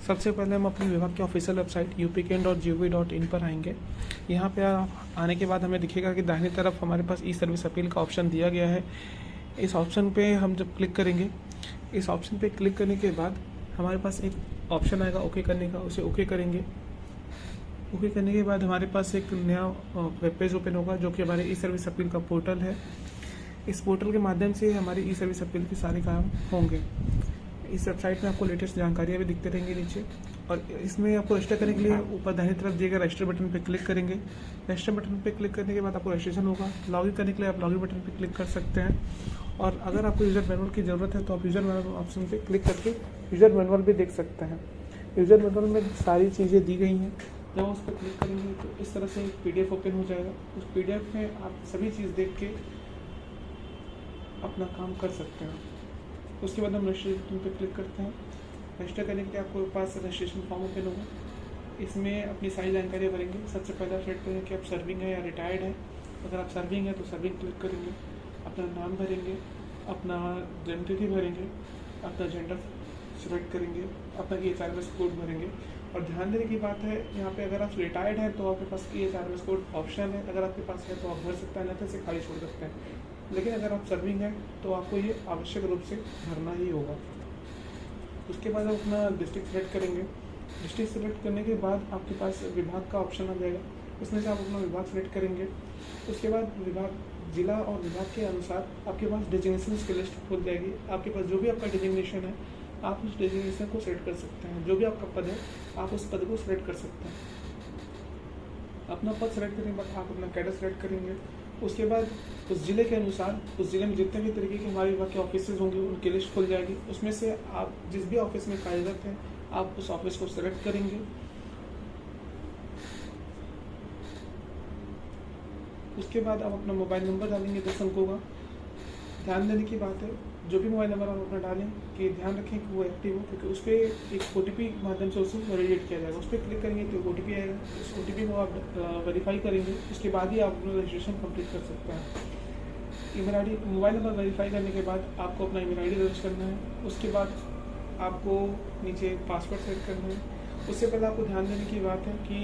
सबसे पहले हम अपने विभाग की ऑफिशियल वेबसाइट upken.gov.in पर आएंगे। यहाँ पे आने के बाद हमें दिखेगा कि दाहिनी तरफ हमारे पास ई सर्विस अपील का ऑप्शन दिया गया है। इस ऑप्शन पे हम जब क्लिक करेंगे, इस ऑप्शन पे क्लिक करने के बाद हमारे पास एक ऑप्शन आएगा ओके करने का, उसे ओके करेंगे। ओके करने के बाद हमारे पास एक नया वेब पेज ओपन होगा जो कि हमारे ई सर्विस अपील का पोर्टल है। इस पोर्टल के माध्यम से हमारी ई सर्विस अपील के सारे काम होंगे। इस वेबसाइट में आपको लेटेस्ट जानकारियाँ भी दिखते रहेंगी नीचे, और इसमें आपको रजिस्टर करने के लिए ऊपर दाहिनी तरफ दिए गए रजिस्टर बटन पर क्लिक करेंगे। रजिस्टर बटन पर क्लिक करने के बाद आपको रजिस्ट्रेशन होगा। लॉगिन करने के लिए आप लॉगिन बटन पर क्लिक कर सकते हैं, और अगर आपको यूज़र मैनुअल की ज़रूरत है तो आप यूज़र मैनुअल ऑप्शन पर क्लिक करके यूज़र मैनुअल भी देख सकते हैं। यूज़र मैनुअल में सारी चीज़ें दी गई हैं। जब उस पर क्लिक करेंगे तो इस तरह से एक PDF ओपन हो जाएगा। उस PDF में आप सभी चीज़ देख के अपना काम कर सकते हैं। उसके बाद हम रजिस्ट्रेशन पे क्लिक करते हैं। रजिस्टर करने के लिए आपको पास रजिस्ट्रेशन फॉर्म ओपन होगा। इसमें अपनी सारी जानकारियाँ भरेंगे। सबसे पहले आप सेलेक्ट करेंगे कि आप सर्विंग है या रिटायर्ड है। अगर आप सर्विंग है तो सर्विंग क्लिक करेंगे, अपना नाम भरेंगे, अपना जन्मतिथि भरेंगे, अपना जेंडर सिलेक्ट करेंगे, अपना EHRMS कोड भरेंगे। और ध्यान देने की बात है, यहाँ पे अगर आप रिटायर्ड हैं तो आपके पास EHRMS कोड ऑप्शन है, अगर आपके पास है तो आप भर सकते हैं, नहीं तो इसे खाली छोड़ सकते हैं। लेकिन अगर आप सर्विंग हैं तो आपको ये आवश्यक रूप से भरना ही होगा। उसके बाद आप अपना डिस्ट्रिक्ट सेलेक्ट करेंगे। डिस्ट्रिक्ट सेलेक्ट करने के बाद आपके पास विभाग का ऑप्शन आ जाएगा, उसमें से आप अपना विभाग सेलेक्ट करेंगे। उसके बाद विभाग, जिला और विभाग के अनुसार आपके पास डेजिग्नेशन की लिस्ट खुल जाएगी। आपके पास जो भी आपका डेजिग्नेशन है आप उस डेजिग्नेशन को सेलेक्ट कर सकते हैं। जो भी आपका पद है आप उस पद को सेलेक्ट कर सकते हैं। अपना पद सेलेक्ट करने के बाद आप अपना कैडर सेलेक्ट करेंगे। उसके बाद उस जिले के अनुसार उस जिले में जितने भी तरीके के हमारे विभाग के ऑफिस होंगे उनकी लिस्ट खुल जाएगी। उसमें से आप जिस भी ऑफिस में कार्यरत हैं आप उस ऑफिस को सेलेक्ट करेंगे। उसके बाद आप अपना मोबाइल नंबर डालेंगे 10 अंकों का। ध्यान देने की बात है, जो भी मोबाइल नंबर आप अपना डालें कि ध्यान रखें कि वो एक्टिव हो, क्योंकि उस पर एक OTP माध्यम से उसे वैलिडेट किया जाएगा। उस पर क्लिक करेंगे तो OTP आएगा। उस OTP को आप वेरीफाई करेंगे। उसके बाद ही आप अपना रजिस्ट्रेशन कंप्लीट कर सकते हैं। Email ID, mobile number verify करने के बाद आपको अपना ईमेल ID दर्ज करना है। उसके बाद आपको नीचे पासवर्ड सेट करना है। उससे पहले आपको ध्यान देने की बात है कि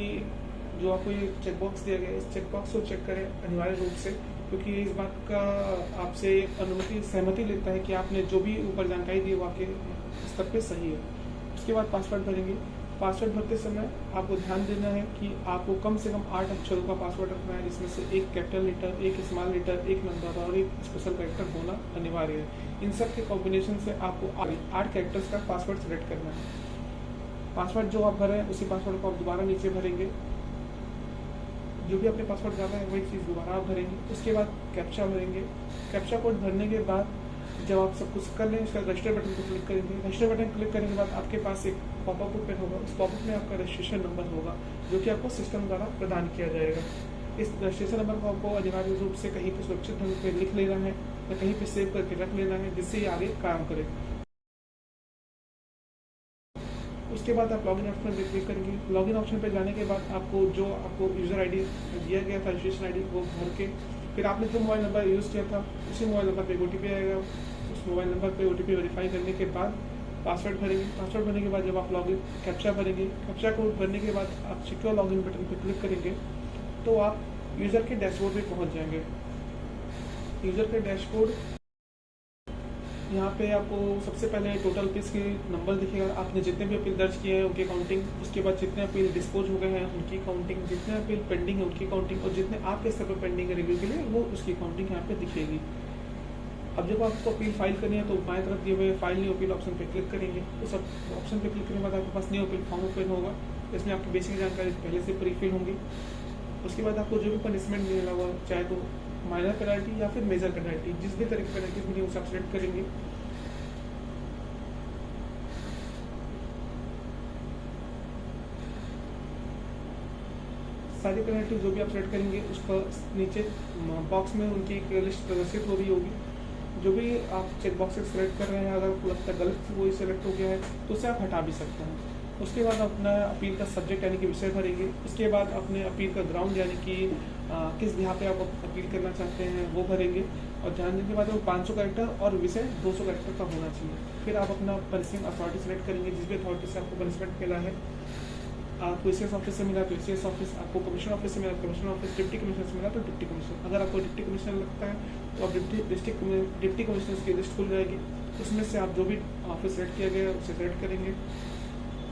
जो आपको ये चेकबॉक्स दिया गया है, इस चेकबॉक्स को चेक करें अनिवार्य रूप से, क्योंकि इस बात का आपसे सहमति लेता है कि आपने जो भी ऊपर जानकारी दी वो आपके स्तर पे सही है। उसके बाद पासवर्ड भरेंगे। पासवर्ड भरते समय आपको ध्यान देना है कि आपको कम से कम 8 अक्षरों का पासवर्ड रखना है, जिसमें से एक कैपिटल लेटर, एक स्मॉल लेटर, एक नंबर और एक स्पेशल कैरेक्टर होना अनिवार्य है। इन सब के कॉम्बिनेशन से आपको 8 कैरेक्टर्स का पासवर्ड सेलेक्ट करना है। पासवर्ड जो आप भरें उसी पासवर्ड को आप दोबारा नीचे भरेंगे। जो भी आपने पासवर्ड डाला है वही चीज़ दोबारा आप भरेंगे। उसके बाद कैप्चा भरेंगे। कैप्चा कोड भरने के बाद जब आप सब कुछ कर लें उसका रजिस्टर बटन पर क्लिक करेंगे। रजिस्टर बटन क्लिक करने के बाद आपके पास एक पॉपअप ओपन होगा। उस पॉपअप में आपका रजिस्ट्रेशन नंबर होगा जो कि आपको सिस्टम द्वारा प्रदान किया जाएगा। इस रजिस्ट्रेशन नंबर को आपको अनिवार्य रूप से कहीं पर सुरक्षित ढंग पर लिख लेना है या कहीं पर सेव करके रख लेना है, जिससे ये आगे काम करे। उसके बाद आप लॉगिन ऑप्शन पर क्लिक करेंगे। लॉगिन ऑप्शन पर जाने के बाद आपको जो आपको यूज़र ID दिया गया था, रजिस्ट्रेशन ID, वो भर के फिर आपने जो मोबाइल नंबर यूज़ किया था उसी मोबाइल नंबर पे OTP आएगा। उस मोबाइल नंबर पे OTP वेरीफाई करने के बाद पासवर्ड भरेंगे। पासवर्ड भरने के बाद जब आप लॉगिन कैप्चा भरेंगे, कैप्चा कोड भरने के बाद आप सिक्योर लॉगिन बटन पर क्लिक करेंगे तो आप यूज़र के डैशबोर्ड पर पहुँच जाएंगे। यूज़र के डैशबोर्ड, यहाँ पे आपको सबसे पहले टोटल अपील्स की नंबर दिखेगा। आपने जितने भी अपील दर्ज किए हैं उनकी काउंटिंग, उसके बाद जितने अपील डिस्पोज हो गए हैं उनकी काउंटिंग, जितने अपील पेंडिंग है उनकी काउंटिंग, और जितने आपके स्तर पर पेंडिंग है रिव्यू के लिए वो उसकी काउंटिंग यहाँ पे दिखेगी। अब जब आपको अपील फाइल करनी है तो बाएं तरफ दिए हुए फाइल न्यू अपील ऑप्शन पर क्लिक करेंगे। उस ऑप्शन पर क्लिक करने के बाद आपके पास न्यू अपील फॉर्म ओपन होगा। इसमें आपकी बेसिक जानकारी पहले से प्री फिल होंगी। उसके बाद आपको जो भी पनिशमेंट मिला हुआ, चाहे तो माइनर पेनल्टी या फिर मेजर पेनल्टी, जिस भी तरह की पेनल्टी मिली उसे आप सेलेक्ट करेंगे। सारी पेनल्टी जो भी आप सेलेक्ट करेंगे उसका नीचे बॉक्स में उनकी एक लिस्ट प्रदर्शित हो रही होगी। जो भी आप चेक बॉक्स सेलेक्ट कर रहे हैं, अगर आपको लगता है गलत वही सेलेक्ट हो गया है तो उसे आप हटा भी सकते हैं। उसके बाद अपना अपील का सब्जेक्ट यानी कि विषय भरेंगे। उसके बाद अपने अपील का ग्राउंड यानी कि किस बिहा पे आप अपील करना चाहते हैं वो भरेंगे। और ध्यान देने के बाद वो 500 कैरेक्टर और विषय 200 कैरेक्टर का होना चाहिए। फिर आप अपना पनिशमेंट अथॉरिटी सेलेक्ट करेंगे, जिस भी अथॉरिटी से आपको पनिशमेंट मिला है। आपको एसीएस ऑफिस से मिला तो एसीएस ऑफिस, आपको कमिश्नर ऑफिस से मिला तो कमिश्नर ऑफिस, डिप्टी कमिश्नर से मिला तो डिप्टी कमिश्नर। अगर आपको डिप्टी कमिश्नर लगता है तो आप डिप्टी कमिश्नर की लिस्ट खुल जाएगी। उसमें से आप जो भी ऑफिस सेलेक्ट किया गया है उसे सेलेक्ट करेंगे।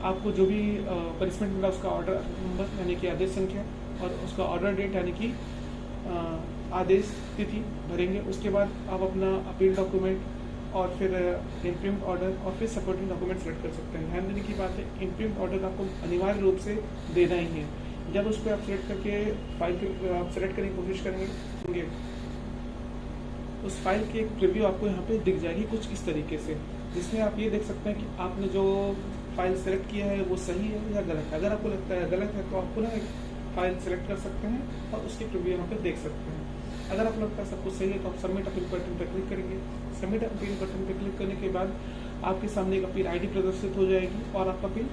आपको जो भी पनिशमेंट मिला उसका ऑर्डर नंबर यानी कि आदेश संख्या और उसका ऑर्डर डेट यानी कि आदेश तिथि भरेंगे। उसके बाद आप अपना अपील डॉक्यूमेंट और फिर इम्प्रिम्ड ऑर्डर और फिर सपोर्टिंग डॉक्यूमेंट सेलेक्ट कर सकते हैं। ध्यान देने की बात है, इम्प्रिम्ड ऑर्डर आपको अनिवार्य रूप से देना ही है। जब उस पर आप सेलेक्ट करके फाइल के आप सेलेक्ट करने की कोशिश करेंगे, उस फाइल की एक प्रीव्यू आपको यहाँ पे दिख जाएगी कुछ इस तरीके से, जिसमें आप ये देख सकते हैं कि आपने जो फाइल सेलेक्ट किया है वो सही है या गलत है। अगर आपको लगता है गलत है तो आप पुनः एक फाइल सेलेक्ट कर सकते हैं और उसकी प्रीव्यू यहाँ पे देख सकते हैं। अगर आपको लगता है सब कुछ सही है तो आप सबमिट अपील बटन पर क्लिक करेंगे। सबमिट अपील बटन पर क्लिक करने के बाद आपके सामने एक अपील आईडी प्रदर्शित हो जाएगी और आपका अपील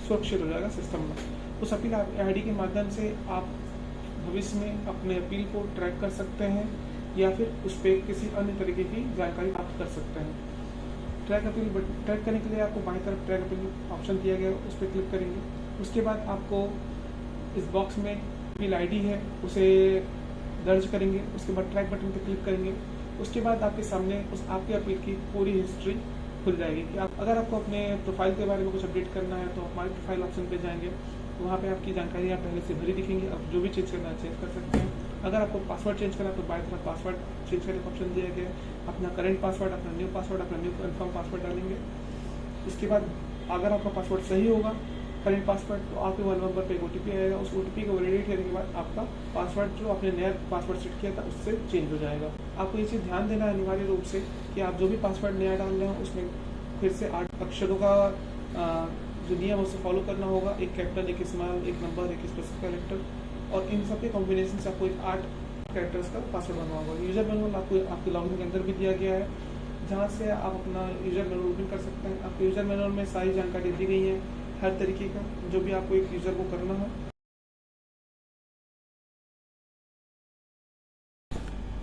सुरक्षित हो जाएगा सिस्टम में। उस अपील आईडी के माध्यम से आप भविष्य में अपने अपील को ट्रैक कर सकते हैं या फिर उस पर किसी अन्य तरीके की जानकारी प्राप्त कर सकते हैं। ट्रैक करने के लिए आपको बाईं तरफ ट्रैक अपील ऑप्शन दिया गया है, उस पर क्लिक करेंगे। उसके बाद आपको इस बॉक्स में अपील आईडी है उसे दर्ज करेंगे। उसके बाद ट्रैक बटन पर क्लिक करेंगे। उसके बाद आपके सामने उस आपके अपील की पूरी हिस्ट्री खुल जाएगी कि अगर आपको अपने प्रोफाइल के बारे में कुछ अपडेट करना है तो आप माई प्रोफाइल ऑप्शन पे जाएंगे, तो वहाँ पे आपकी जानकारी आप पहले से भरी दिखेंगी। आप जो भी चेंज करना है चेंज कर सकते हैं। अगर आपको पासवर्ड चेंज करना है तो बाई तरफ पासवर्ड चेंज करने का ऑप्शन दिया गया है। अपना करेंट पासवर्ड, अपना न्यू कन्फर्म पासवर्ड डालेंगे। इसके बाद अगर आपका पासवर्ड सही होगा करेंट पासवर्ड तो आपके मोबाइल नंबर पे एक ओटीपी आएगा। उस ओटीपी को वैलिडेट करने के बाद आपका पासवर्ड जो आपने नया पासवर्ड सेट किया था उससे चेंज हो जाएगा। आपको ये चीज़ ध्यान देना है अनिवार्य रूप से कि आप जो भी पासवर्ड नया डाल रहे हो उसमें फिर से 8 अक्षरों का जो नियम उसे फॉलो करना होगा। एक कैपिटल, एक स्मॉल, एक नंबर, एक स्पेसिफिक कैरेक्टर और इन सब के कॉम्बिनेशन से आपको एक 8 कैरेक्टर्स का पासवर्ड बनवा होगा। यूजर मैनुअल आपको आपके लॉगिन के अंदर भी दिया गया है, जहाँ से आप अपना यूजर मैनुअल ओपन कर सकते हैं। आपके यूजर मैनुअल में सारी जानकारी दी गई है, हर तरीके का जो भी आपको एक यूजर को करना है।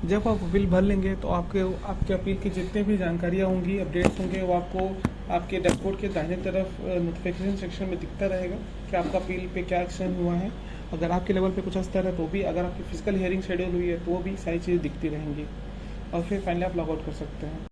जब आप अपील भर लेंगे तो आपके अपील की जितने भी जानकारियाँ होंगी, अपडेट्स होंगे, वो आपको आपके डैशबोर्ड के दाहिने तरफ नोटिफिकेशन सेक्शन में दिखता रहेगा कि आपका अपील पे क्या एक्शन हुआ है। अगर आपके लेवल पे कुछ अस्तर है तो भी, अगर आपकी फिजिकल हियरिंग शेड्यूल हुई है तो वो भी सारी चीज़ें दिखती रहेंगी और फिर फाइनली आप लॉग आउट कर सकते हैं।